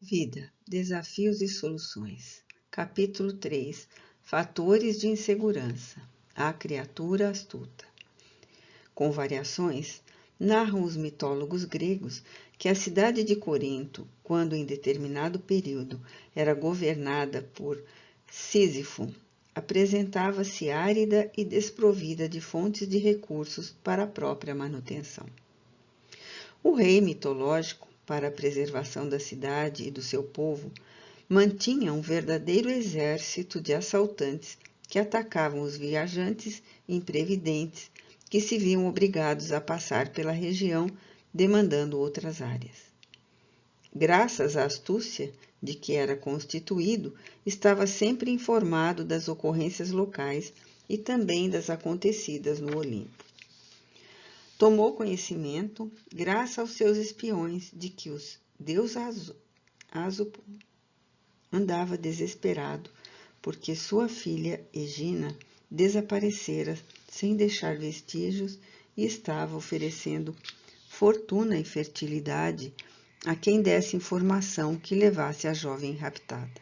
Vida, desafios e soluções. Capítulo 3. Fatores de insegurança. A criatura astuta. Com variações, narram os mitólogos gregos que a cidade de Corinto, quando em determinado período era governada por Sísifo, apresentava-se árida e desprovida de fontes de recursos para a própria manutenção. O rei mitológico, para a preservação da cidade e do seu povo, mantinha um verdadeiro exército de assaltantes que atacavam os viajantes imprevidentes que se viam obrigados a passar pela região demandando outras áreas. Graças à astúcia de que era constituído, estava sempre informado das ocorrências locais e também das acontecidas no Olimpo. Tomou conhecimento, graças aos seus espiões, de que o deus Ásopo andava desesperado, porque sua filha Egina desaparecera sem deixar vestígios e estava oferecendo fortuna e fertilidade a quem desse informação que levasse a jovem raptada.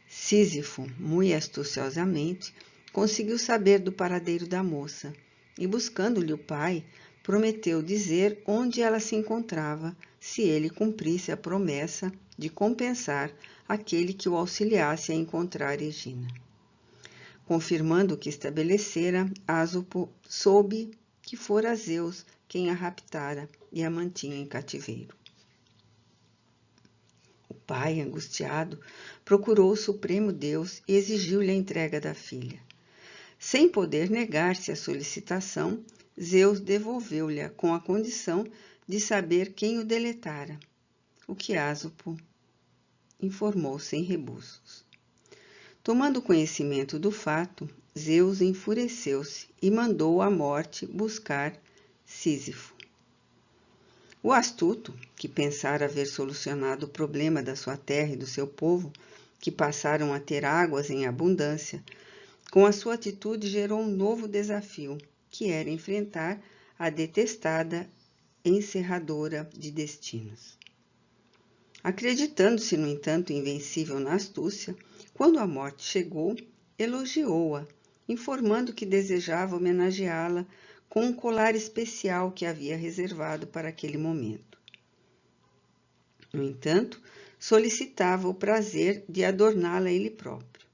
Sísifo, muito astuciosamente, conseguiu saber do paradeiro da moça e, buscando-lhe o pai, prometeu dizer onde ela se encontrava se ele cumprisse a promessa de compensar aquele que o auxiliasse a encontrar Egina. Confirmando o que estabelecera, Ásopo soube que fora Zeus quem a raptara e a mantinha em cativeiro. O pai, angustiado, procurou o Supremo Deus e exigiu-lhe a entrega da filha. Sem poder negar-se à solicitação, Zeus devolveu-lhe com a condição de saber quem o deletara, o que Ásopo informou sem rebuços. Tomando conhecimento do fato, Zeus enfureceu-se e mandou à morte buscar Sísifo. O astuto, que pensara haver solucionado o problema da sua terra e do seu povo, que passaram a ter águas em abundância, com a sua atitude gerou um novo desafio, que era enfrentar a detestada encerradora de destinos. Acreditando-se, no entanto, invencível na astúcia, quando a morte chegou, elogiou-a, informando que desejava homenageá-la com um colar especial que havia reservado para aquele momento. No entanto, solicitava o prazer de adorná-la ele próprio.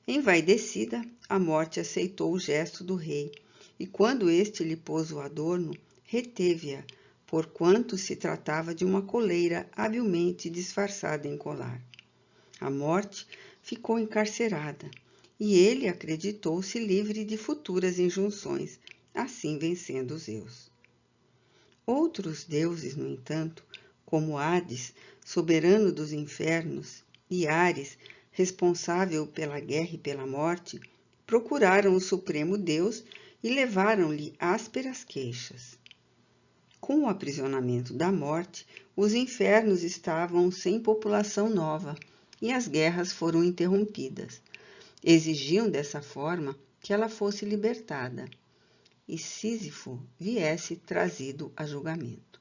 Envaidecida, a morte aceitou o gesto do rei, e quando este lhe pôs o adorno, reteve-a, porquanto se tratava de uma coleira habilmente disfarçada em colar. A morte ficou encarcerada, e ele acreditou-se livre de futuras injunções, assim vencendo Zeus. Outros deuses, no entanto, como Hades, soberano dos infernos, e Ares, responsável pela guerra e pela morte, procuraram o Supremo Deus e levaram-lhe ásperas queixas. Com o aprisionamento da morte, os infernos estavam sem população nova e as guerras foram interrompidas. Exigiam dessa forma que ela fosse libertada e Sísifo viesse trazido a julgamento.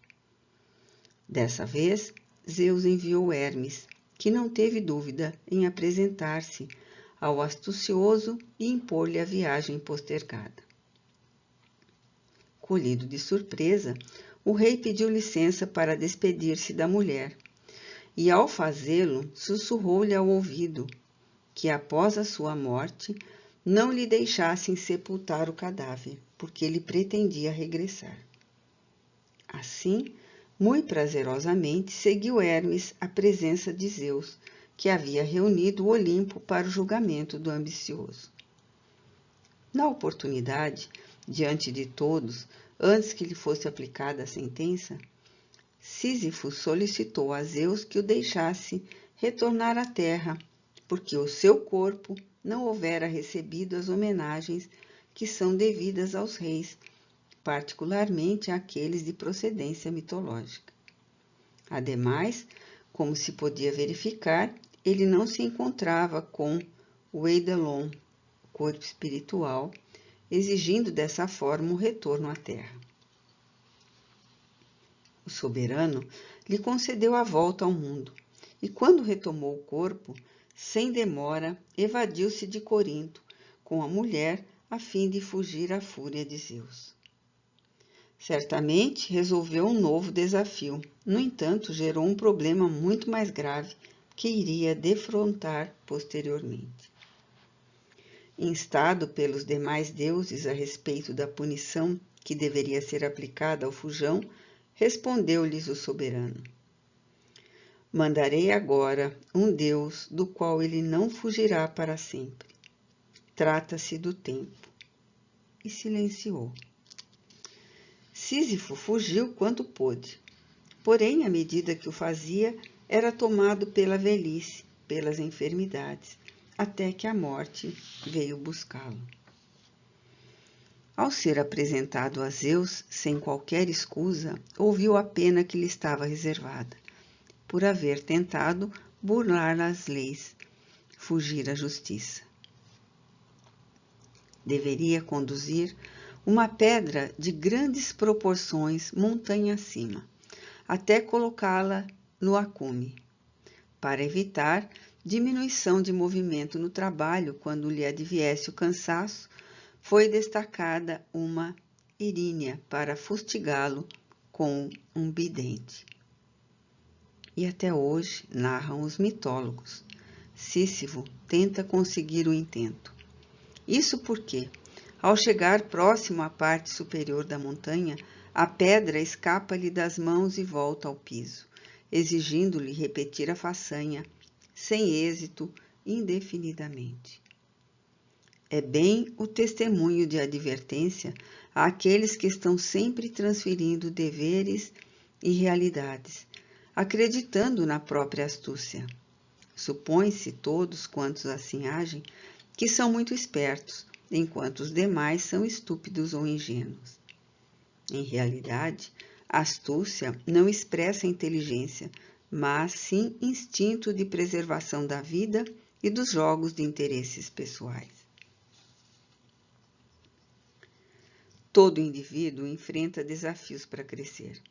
Dessa vez, Zeus enviou Hermes, que não teve dúvida em apresentar-se ao astucioso e impor-lhe a viagem postergada. Colhido de surpresa, o rei pediu licença para despedir-se da mulher, e ao fazê-lo, sussurrou-lhe ao ouvido que, após a sua morte, não lhe deixassem sepultar o cadáver, porque ele pretendia regressar. Assim, muito prazerosamente, seguiu Hermes à presença de Zeus, que havia reunido o Olimpo para o julgamento do ambicioso. Na oportunidade, diante de todos, antes que lhe fosse aplicada a sentença, Sísifo solicitou a Zeus que o deixasse retornar à terra, porque o seu corpo não houvera recebido as homenagens que são devidas aos reis, particularmente àqueles de procedência mitológica. Ademais, como se podia verificar, ele não se encontrava com o Eidolon, corpo espiritual, exigindo dessa forma o retorno à terra. O soberano lhe concedeu a volta ao mundo, e quando retomou o corpo, sem demora, evadiu-se de Corinto com a mulher a fim de fugir à fúria de Zeus. Certamente resolveu um novo desafio, no entanto, gerou um problema muito mais grave que iria defrontar posteriormente. Instado pelos demais deuses a respeito da punição que deveria ser aplicada ao fujão, respondeu-lhes o soberano: mandarei agora um deus do qual ele não fugirá para sempre. Trata-se do tempo. E silenciou. Sísifo fugiu quanto pôde, porém, à medida que o fazia, era tomado pela velhice, pelas enfermidades, até que a morte veio buscá-lo. Ao ser apresentado a Zeus, sem qualquer escusa, ouviu a pena que lhe estava reservada, por haver tentado burlar as leis, fugir à justiça. Deveria conduzir uma pedra de grandes proporções montanha acima, até colocá-la no acume, para evitar diminuição de movimento no trabalho quando lhe adviesse o cansaço. Foi destacada uma Irínea para fustigá-lo com um bidente. E até hoje, narram os mitólogos, Sísifo tenta conseguir o intento. Isso porque, ao chegar próximo à parte superior da montanha, a pedra escapa-lhe das mãos e volta ao piso, exigindo-lhe repetir a façanha, sem êxito, indefinidamente. É bem o testemunho de advertência àqueles que estão sempre transferindo deveres e realidades, acreditando na própria astúcia. Supõe-se todos quantos assim agem que são muito espertos, enquanto os demais são estúpidos ou ingênuos. Em realidade, a astúcia não expressa inteligência, mas sim instinto de preservação da vida e dos jogos de interesses pessoais. Todo indivíduo enfrenta desafios para crescer.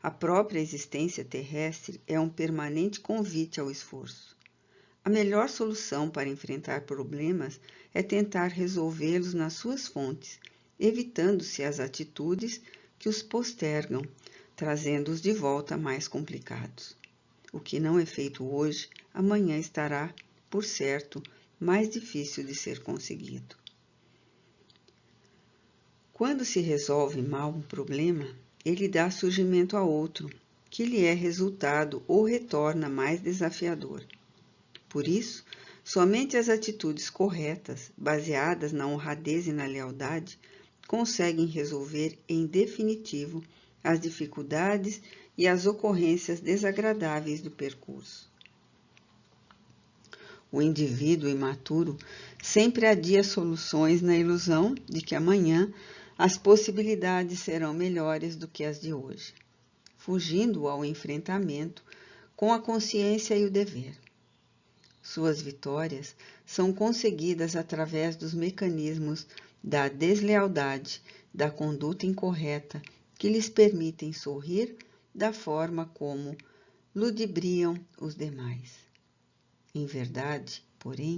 A própria existência terrestre é um permanente convite ao esforço. A melhor solução para enfrentar problemas é tentar resolvê-los nas suas fontes, evitando-se as atitudes que os postergam, trazendo-os de volta mais complicados. O que não é feito hoje, amanhã estará, por certo, mais difícil de ser conseguido. Quando se resolve mal um problema, ele dá surgimento a outro, que lhe é resultado ou retorna mais desafiador. Por isso, somente as atitudes corretas, baseadas na honradez e na lealdade, conseguem resolver em definitivo as dificuldades e as ocorrências desagradáveis do percurso. O indivíduo imaturo sempre adia soluções na ilusão de que amanhã as possibilidades serão melhores do que as de hoje, fugindo ao enfrentamento com a consciência e o dever. Suas vitórias são conseguidas através dos mecanismos da deslealdade, da conduta incorreta, que lhes permitem sorrir da forma como ludibriam os demais. Em verdade, porém,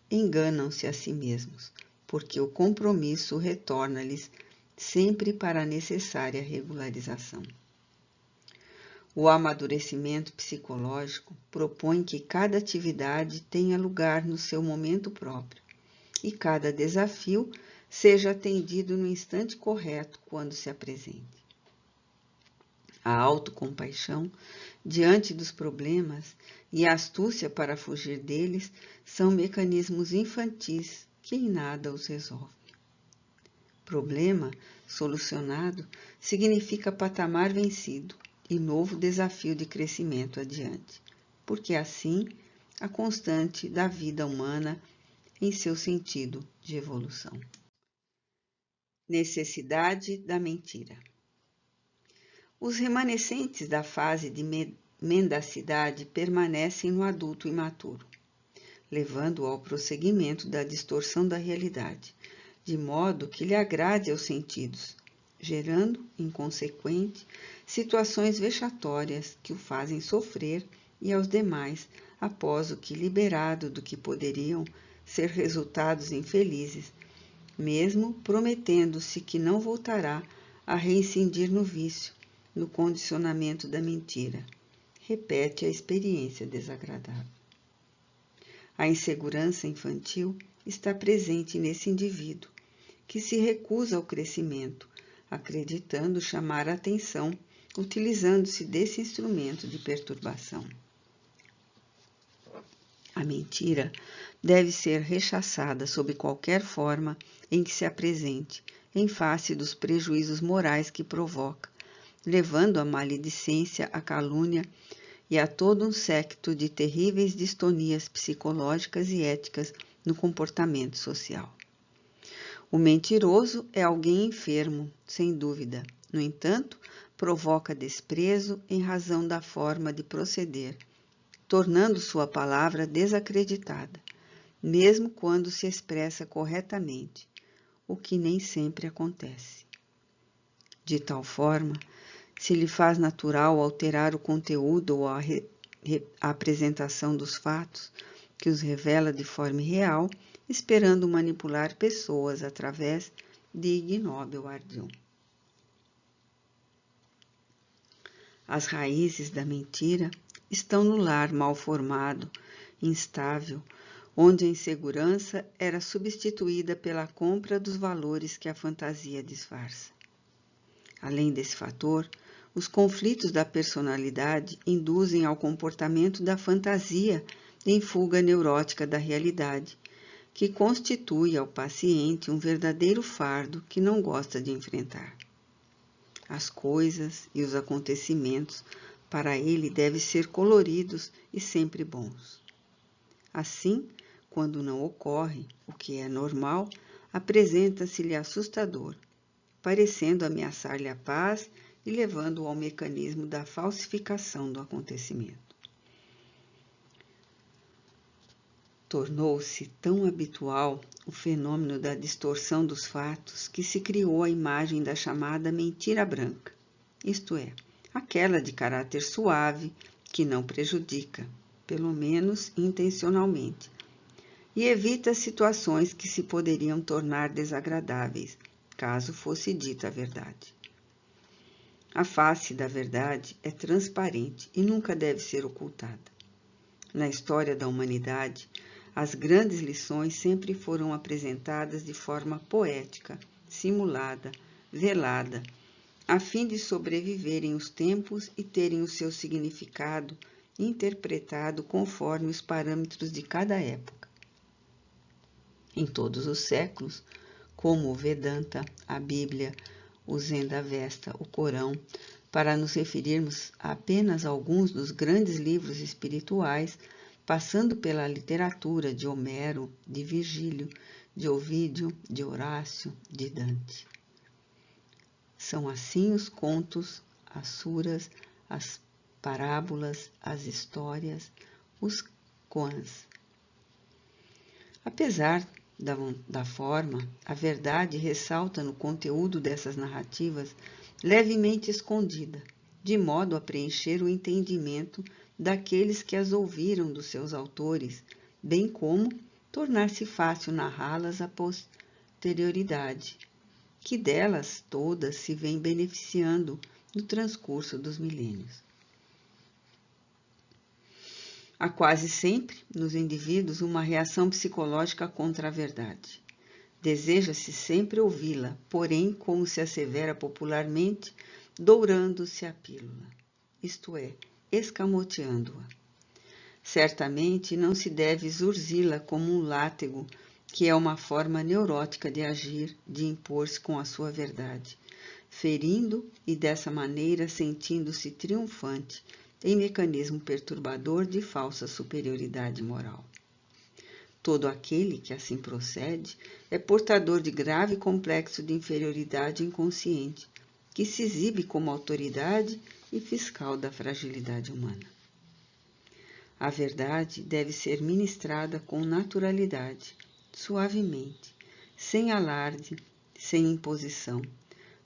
enganam-se a si mesmos, porque o compromisso retorna-lhes sempre para a necessária regularização. O amadurecimento psicológico propõe que cada atividade tenha lugar no seu momento próprio e cada desafio seja atendido no instante correto quando se apresente. A autocompaixão diante dos problemas e a astúcia para fugir deles são mecanismos infantis que em nada os resolvem. Problema solucionado significa patamar vencido e novo desafio de crescimento adiante, porque assim a constante da vida humana em seu sentido de evolução. Necessidade da mentira. Os remanescentes da fase de mendacidade permanecem no adulto imaturo, levando-o ao prosseguimento da distorção da realidade, de modo que lhe agrade aos sentidos, gerando, em consequente, situações vexatórias que o fazem sofrer e aos demais, após o que liberado do que poderiam ser resultados infelizes, mesmo prometendo-se que não voltará a reincidir no vício, no condicionamento da mentira. Repete a experiência desagradável. A insegurança infantil está presente nesse indivíduo, que se recusa ao crescimento, acreditando chamar a atenção, utilizando-se desse instrumento de perturbação. A mentira deve ser rechaçada sob qualquer forma em que se apresente, em face dos prejuízos morais que provoca, levando à maledicência, à calúnia e a todo um séquito de terríveis distonias psicológicas e éticas no comportamento social. O mentiroso é alguém enfermo, sem dúvida. No entanto, provoca desprezo em razão da forma de proceder, tornando sua palavra desacreditada, mesmo quando se expressa corretamente, o que nem sempre acontece. De tal forma, se lhe faz natural alterar o conteúdo ou a apresentação dos fatos, que os revela de forma irreal, esperando manipular pessoas através de ignóbil ardil. As raízes da mentira estão no lar mal formado, instável, onde a insegurança era substituída pela compra dos valores que a fantasia disfarça. Além desse fator, os conflitos da personalidade induzem ao comportamento da fantasia em fuga neurótica da realidade, que constitui ao paciente um verdadeiro fardo que não gosta de enfrentar. As coisas e os acontecimentos para ele devem ser coloridos e sempre bons. Assim, quando não ocorre, o que é normal, apresenta-se-lhe assustador, parecendo ameaçar-lhe a paz e levando-o ao mecanismo da falsificação do acontecimento. Tornou-se tão habitual o fenômeno da distorção dos fatos que se criou a imagem da chamada mentira branca, isto é, aquela de caráter suave que não prejudica, pelo menos intencionalmente, e evita situações que se poderiam tornar desagradáveis, caso fosse dita a verdade. A face da verdade é transparente e nunca deve ser ocultada. Na história da humanidade, as grandes lições sempre foram apresentadas de forma poética, simulada, velada, a fim de sobreviverem os tempos e terem o seu significado interpretado conforme os parâmetros de cada época. Em todos os séculos, como o Vedanta, a Bíblia, o Zend-Avesta, o Corão, para nos referirmos a apenas alguns dos grandes livros espirituais, passando pela literatura de Homero, de Virgílio, de Ovídio, de Horácio, de Dante. São assim os contos, as suras, as parábolas, as histórias, os koans. Apesar da forma, a verdade ressalta no conteúdo dessas narrativas levemente escondida, de modo a preencher o entendimento daqueles que as ouviram dos seus autores, bem como tornar-se fácil narrá-las à posterioridade, que delas todas se vem beneficiando no transcurso dos milênios. Há quase sempre, nos indivíduos, uma reação psicológica contra a verdade. Deseja-se sempre ouvi-la, porém, como se assevera popularmente, dourando-se a pílula, isto é, escamoteando-a. Certamente não se deve zurzi-la como um látego, que é uma forma neurótica de agir, de impor-se com a sua verdade, ferindo e dessa maneira sentindo-se triunfante em mecanismo perturbador de falsa superioridade moral. Todo aquele que assim procede é portador de grave complexo de inferioridade inconsciente, que se exibe como autoridade e fiscal da fragilidade humana. A verdade deve ser ministrada com naturalidade, suavemente, sem alarde, sem imposição,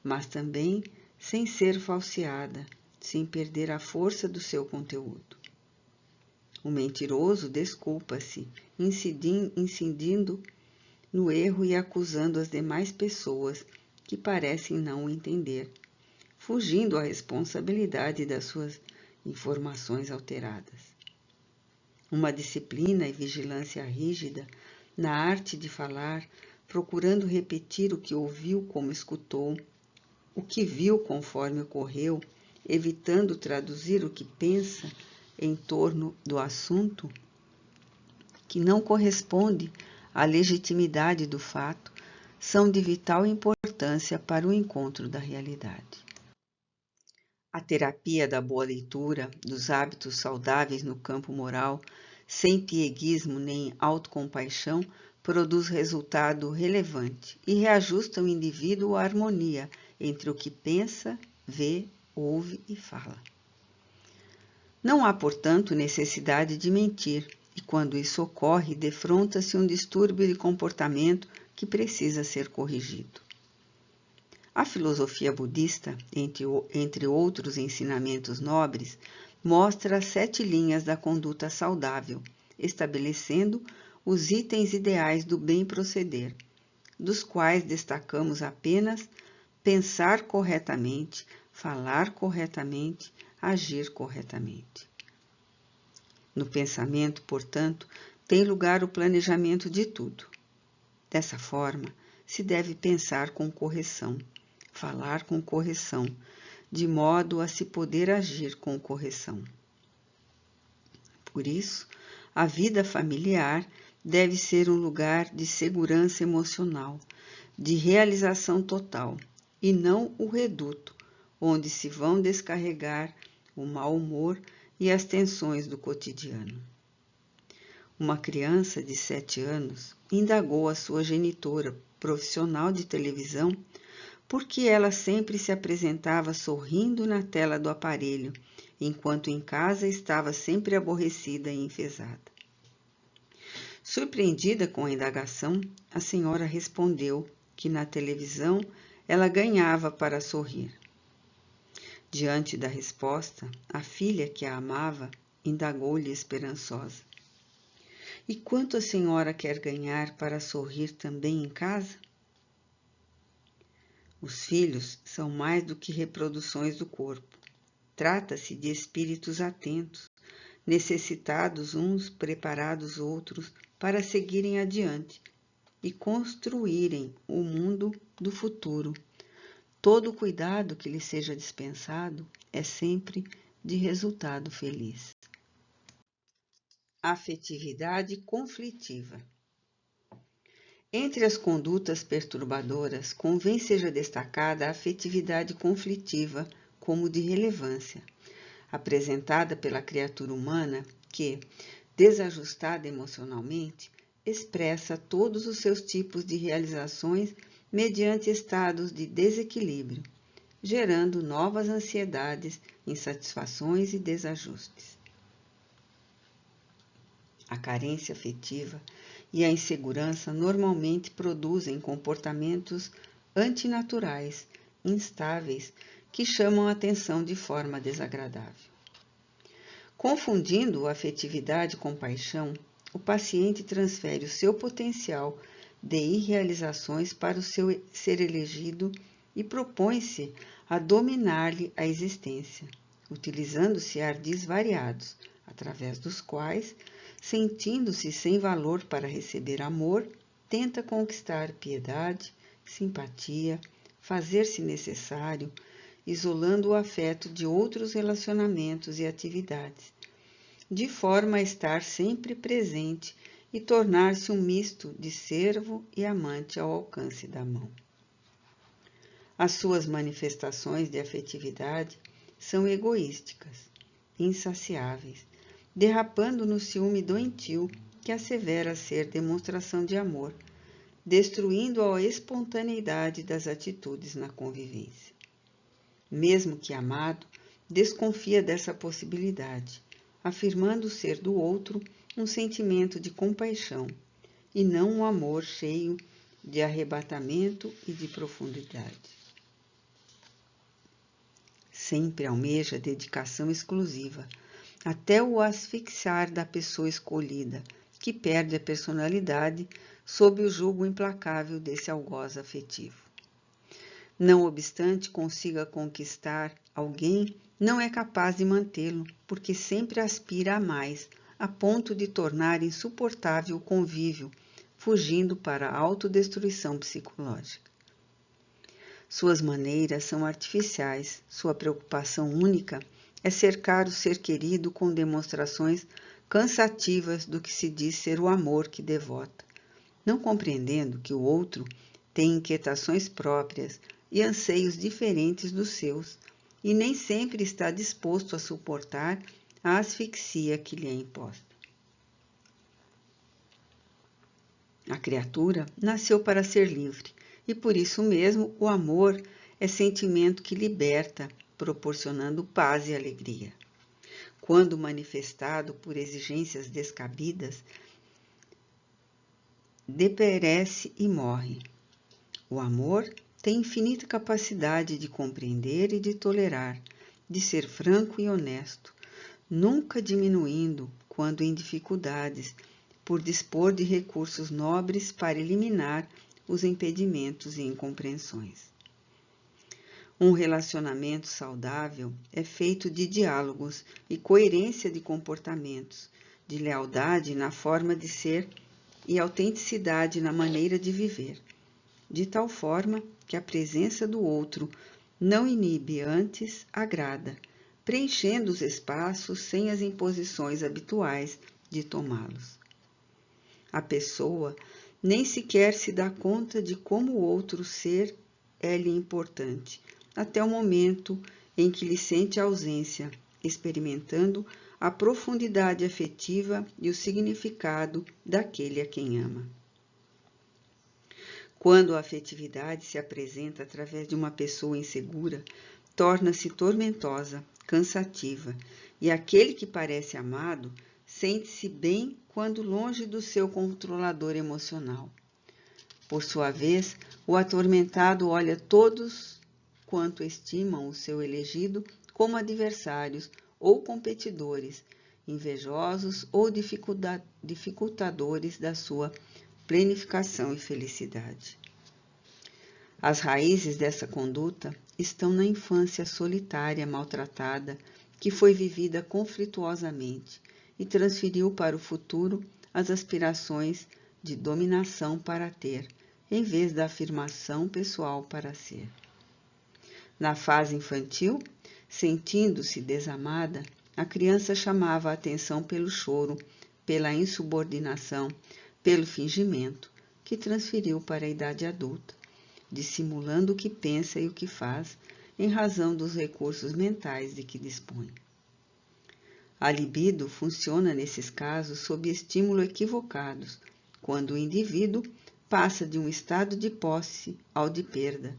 mas também sem ser falseada, sem perder a força do seu conteúdo. O mentiroso desculpa-se, incidindo no erro e acusando as demais pessoas que parecem não o entender, fugindo à responsabilidade das suas informações alteradas. Uma disciplina e vigilância rígida na arte de falar, procurando repetir o que ouviu como escutou, o que viu conforme ocorreu, evitando traduzir o que pensa em torno do assunto que não corresponde à legitimidade do fato, são de vital importância para o encontro da realidade. A terapia da boa leitura, dos hábitos saudáveis no campo moral, sem pieguismo nem autocompaixão, produz resultado relevante e reajusta o indivíduo à harmonia entre o que pensa, vê, ouve e fala. Não há, portanto, necessidade de mentir, e quando isso ocorre, defronta-se um distúrbio de comportamento que precisa ser corrigido. A filosofia budista, entre outros ensinamentos nobres, mostra as 7 linhas da conduta saudável, estabelecendo os itens ideais do bem proceder, dos quais destacamos apenas pensar corretamente, falar corretamente, agir corretamente. No pensamento, portanto, tem lugar o planejamento de tudo. Dessa forma, se deve pensar com correção, falar com correção, de modo a se poder agir com correção. Por isso, a vida familiar deve ser um lugar de segurança emocional, de realização total, e não o reduto, onde se vão descarregar o mau humor e as tensões do cotidiano. Uma criança de 7 anos indagou a sua genitora, profissional de televisão, porque ela sempre se apresentava sorrindo na tela do aparelho, enquanto em casa estava sempre aborrecida e enfesada. Surpreendida com a indagação, a senhora respondeu que na televisão ela ganhava para sorrir. Diante da resposta, a filha, que a amava, indagou-lhe esperançosa: "E quanto a senhora quer ganhar para sorrir também em casa?" Os filhos são mais do que reproduções do corpo. Trata-se de espíritos atentos, necessitados uns, preparados outros para seguirem adiante e construírem o mundo do futuro. Todo cuidado que lhes seja dispensado é sempre de resultado feliz. Afetividade conflitiva. Entre as condutas perturbadoras, convém seja destacada a afetividade conflitiva como de relevância, apresentada pela criatura humana que, desajustada emocionalmente, expressa todos os seus tipos de realizações mediante estados de desequilíbrio, gerando novas ansiedades, insatisfações e desajustes. A carência afetiva e a insegurança normalmente produzem comportamentos antinaturais, instáveis, que chamam a atenção de forma desagradável. Confundindo afetividade com paixão, o paciente transfere o seu potencial de irrealizações para o seu ser elegido e propõe-se a dominar-lhe a existência, utilizando-se ardis variados, através dos quais, sentindo-se sem valor para receber amor, tenta conquistar piedade, simpatia, fazer-se necessário, isolando o afeto de outros relacionamentos e atividades, de forma a estar sempre presente e tornar-se um misto de servo e amante ao alcance da mão. As suas manifestações de afetividade são egoísticas, insaciáveis, derrapando no ciúme doentio que assevera ser demonstração de amor, destruindo a espontaneidade das atitudes na convivência. Mesmo que amado, desconfia dessa possibilidade, afirmando ser do outro um sentimento de compaixão e não um amor cheio de arrebatamento e de profundidade. sempre almeja dedicação exclusiva, até o asfixiar da pessoa escolhida, que perde a personalidade sob o jugo implacável desse algoz afetivo. Não obstante consiga conquistar alguém, não é capaz de mantê-lo, porque sempre aspira a mais, a ponto de tornar insuportável o convívio, fugindo para a autodestruição psicológica. Suas maneiras são artificiais, sua preocupação única é cercar o ser querido com demonstrações cansativas do que se diz ser o amor que devota, não compreendendo que o outro tem inquietações próprias e anseios diferentes dos seus, e nem sempre está disposto a suportar a asfixia que lhe é imposta. A criatura nasceu para ser livre, e por isso mesmo o amor é sentimento que liberta, proporcionando paz e alegria. Quando manifestado por exigências descabidas, deperece e morre. O amor tem infinita capacidade de compreender e de tolerar, de ser franco e honesto, nunca diminuindo quando em dificuldades, por dispor de recursos nobres para eliminar os impedimentos e incompreensões. Um relacionamento saudável é feito de diálogos e coerência de comportamentos, de lealdade na forma de ser e autenticidade na maneira de viver, de tal forma que a presença do outro não inibe, antes agrada, preenchendo os espaços sem as imposições habituais de tomá-los. A pessoa nem sequer se dá conta de como o outro ser é-lhe importante, até o momento em que lhe sente a ausência, experimentando a profundidade afetiva e o significado daquele a quem ama. Quando a afetividade se apresenta através de uma pessoa insegura, torna-se tormentosa, cansativa, e aquele que parece amado sente-se bem quando longe do seu controlador emocional. Por sua vez, o atormentado olha todos quanto estimam o seu elegido como adversários ou competidores, invejosos ou dificultadores da sua planificação e felicidade. As raízes dessa conduta estão na infância solitária maltratada que foi vivida conflituosamente e transferiu para o futuro as aspirações de dominação para ter, em vez da afirmação pessoal para ser. Na fase infantil, sentindo-se desamada, a criança chamava a atenção pelo choro, pela insubordinação, pelo fingimento, que transferiu para a idade adulta, dissimulando o que pensa e o que faz, em razão dos recursos mentais de que dispõe. A libido funciona nesses casos sob estímulo equivocados, quando o indivíduo passa de um estado de posse ao de perda,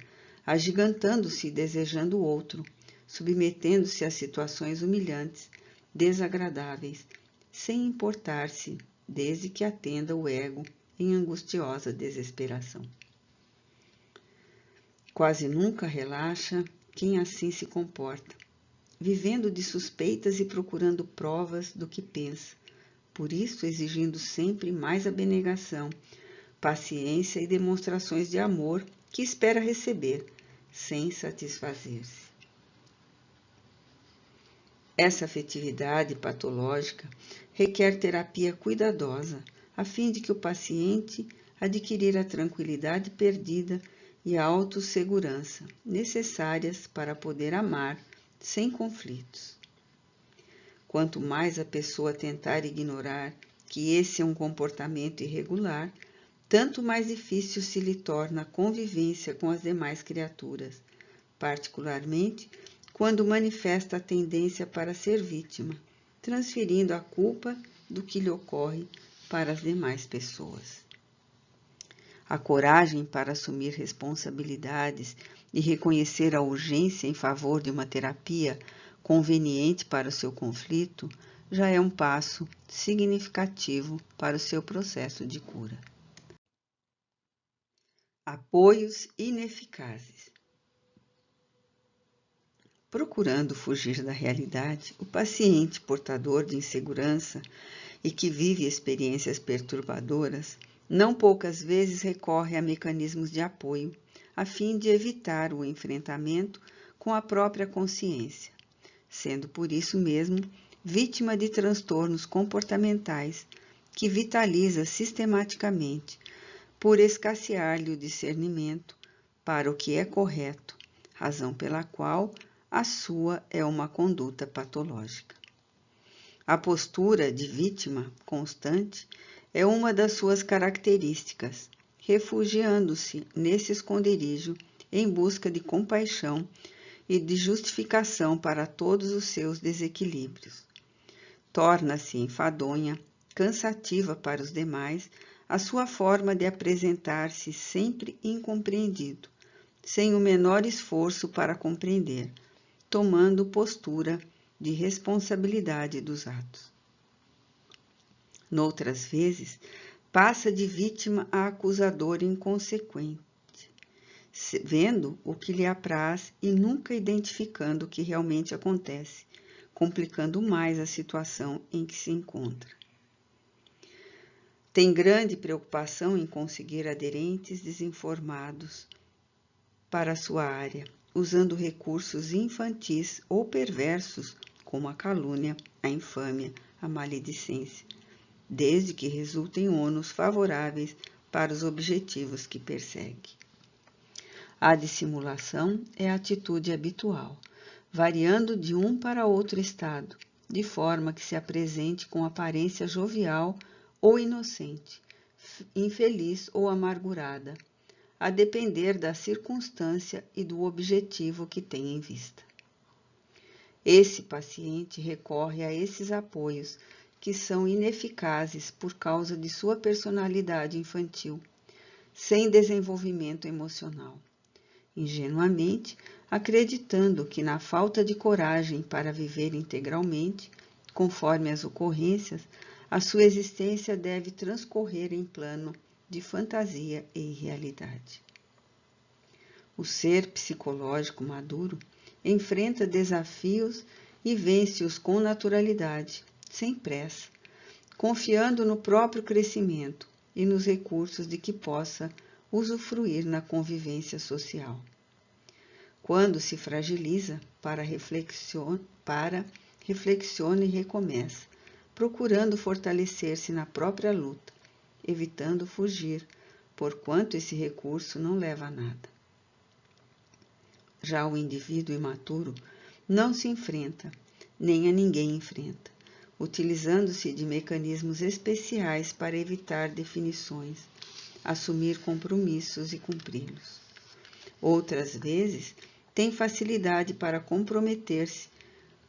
agigantando-se e desejando o outro, submetendo-se a situações humilhantes, desagradáveis, sem importar-se, desde que atenda o ego em angustiosa desesperação. Quase nunca relaxa quem assim se comporta, vivendo de suspeitas e procurando provas do que pensa, por isso exigindo sempre mais abnegação, paciência e demonstrações de amor que espera receber, sem satisfazer-se. Essa afetividade patológica requer terapia cuidadosa, a fim de que o paciente adquirir a tranquilidade perdida e a autossegurança necessárias para poder amar sem conflitos. Quanto mais a pessoa tentar ignorar que esse é um comportamento irregular, tanto mais difícil se lhe torna a convivência com as demais criaturas, particularmente quando manifesta a tendência para ser vítima, transferindo a culpa do que lhe ocorre para as demais pessoas. A coragem para assumir responsabilidades e reconhecer a urgência em favor de uma terapia conveniente para o seu conflito já é um passo significativo para o seu processo de cura. Apoios ineficazes. Procurando fugir da realidade, o paciente portador de insegurança e que vive experiências perturbadoras, não poucas vezes recorre a mecanismos de apoio, a fim de evitar o enfrentamento com a própria consciência, sendo por isso mesmo vítima de transtornos comportamentais que vitaliza sistematicamente, por escassear-lhe o discernimento para o que é correto, razão pela qual a sua é uma conduta patológica. A postura de vítima constante é uma das suas características, refugiando-se nesse esconderijo em busca de compaixão e de justificação para todos os seus desequilíbrios. Torna-se enfadonha, cansativa para os demais, a sua forma de apresentar-se sempre incompreendido, sem o menor esforço para compreender, tomando postura de responsabilidade dos atos. Noutras vezes, passa de vítima a acusador inconsequente, vendo o que lhe apraz e nunca identificando o que realmente acontece, complicando mais a situação em que se encontra. Tem grande preocupação em conseguir aderentes desinformados para a sua área, usando recursos infantis ou perversos, como a calúnia, a infâmia, a maledicência, desde que resultem ônus favoráveis para os objetivos que persegue. A dissimulação é a atitude habitual, variando de um para outro estado, de forma que se apresente com aparência jovial ou inocente, infeliz ou amargurada, a depender da circunstância e do objetivo que tem em vista. Esse paciente recorre a esses apoios que são ineficazes por causa de sua personalidade infantil, sem desenvolvimento emocional, ingenuamente acreditando que na falta de coragem para viver integralmente, conforme as ocorrências, a sua existência deve transcorrer em plano de fantasia e irrealidade. O ser psicológico maduro enfrenta desafios e vence-os com naturalidade, sem pressa, confiando no próprio crescimento e nos recursos de que possa usufruir na convivência social. Quando se fragiliza, reflexiona e recomeça, procurando fortalecer-se na própria luta, evitando fugir, porquanto esse recurso não leva a nada. Já o indivíduo imaturo não se enfrenta, nem a ninguém enfrenta, utilizando-se de mecanismos especiais para evitar definições, assumir compromissos e cumpri-los. Outras vezes, tem facilidade para comprometer-se,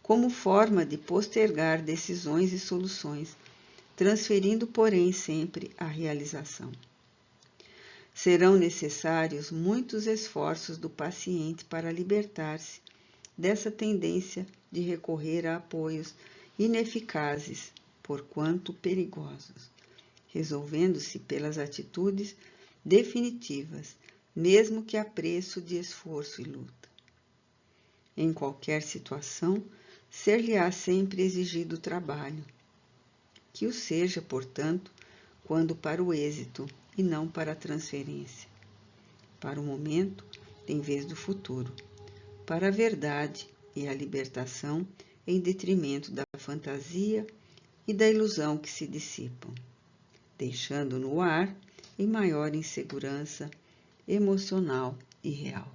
como forma de postergar decisões e soluções, transferindo, porém, sempre a realização. Serão necessários muitos esforços do paciente para libertar-se dessa tendência de recorrer a apoios ineficazes, porquanto perigosos, resolvendo-se pelas atitudes definitivas, mesmo que a preço de esforço e luta. Em qualquer situação, ser-lhe-á sempre exigido trabalho, que o seja, portanto, quando para o êxito e não para a transferência, para o momento em vez do futuro, para a verdade e a libertação em detrimento da fantasia e da ilusão que se dissipam, deixando no ar em maior insegurança emocional e real.